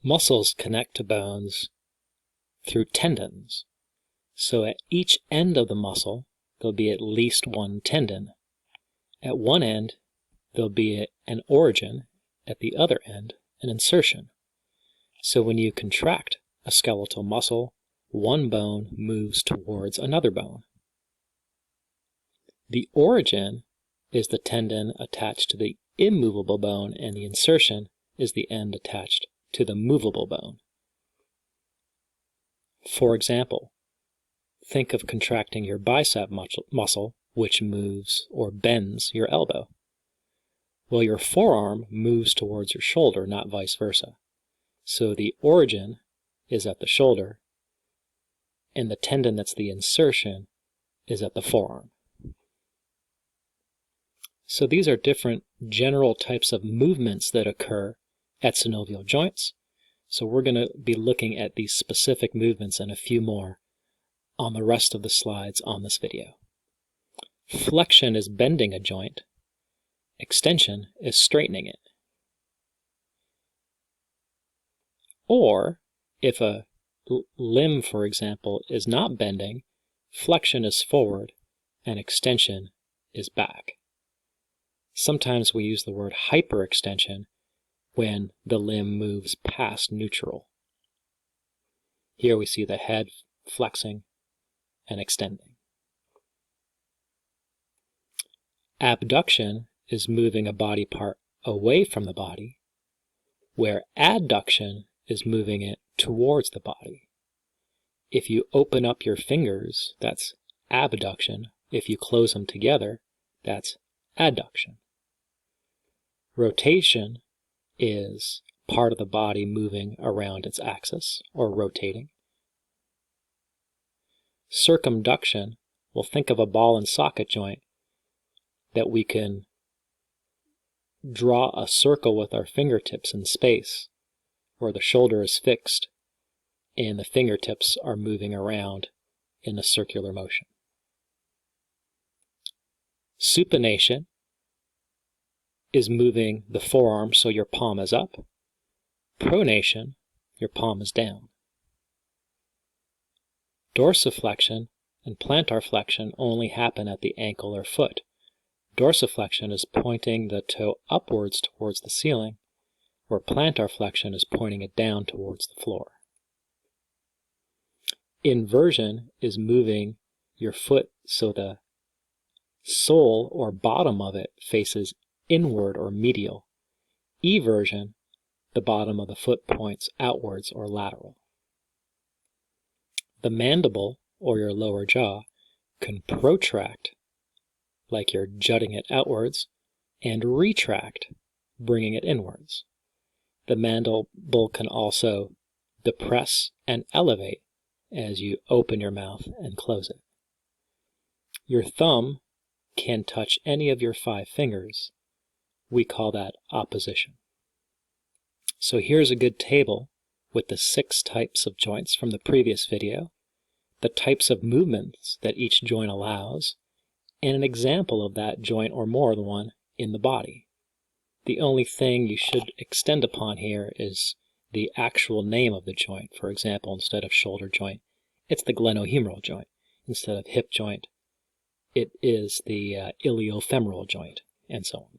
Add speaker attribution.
Speaker 1: Muscles connect to bones through tendons. So at each end of the muscle, there'll be at least one tendon. At one end, there'll be an origin. At the other end, an insertion. So when you contract a skeletal muscle, one bone moves towards another bone. The origin is the tendon attached to the immovable bone, and the insertion is the end attached to the movable bone. For example, think of contracting your bicep muscle, which moves or bends your elbow. Well, your forearm moves towards your shoulder, not vice versa. So the origin is at the shoulder, and the tendon that's the insertion is at the forearm. So these are different general types of movements that occur at synovial joints. So we're going to be looking at these specific movements and a few more on the rest of the slides on this video. Flexion is bending a joint. Extension is straightening it. Or, if a limb, for example, is not bending, flexion is forward and extension is back. Sometimes we use the word hyperextension when the limb moves past neutral. Here we see the head flexing and extending. Abduction is moving a body part away from the body, where adduction is moving it towards the body. If you open up your fingers, that's abduction. If you close them together, that's adduction. Rotation is part of the body moving around its axis, or rotating. Circumduction, we'll think of a ball and socket joint that we can draw a circle with our fingertips in space, where the shoulder is fixed and the fingertips are moving around in a circular motion. Supination is moving the forearm so your palm is up. Pronation, your palm is down. Dorsiflexion and plantar flexion only happen at the ankle or foot. Dorsiflexion is pointing the toe upwards towards the ceiling, where plantar flexion is pointing it down towards the floor. Inversion is moving your foot so the sole or bottom of it faces inward or medial. Eversion, the bottom of the foot points outwards or lateral. The mandible, or your lower jaw, can protract, like you're jutting it outwards, and retract, bringing it inwards. The mandible can also depress and elevate as you open your mouth and close it. Your thumb can touch any of your 5 fingers. We call that opposition. So here's a good table with the 6 types of joints from the previous video, the types of movements that each joint allows, and an example of that joint or more than one in the body. The only thing you should extend upon here is the actual name of the joint. For example, instead of shoulder joint, it's the glenohumeral joint. Instead of hip joint, it is the iliofemoral joint, and so on.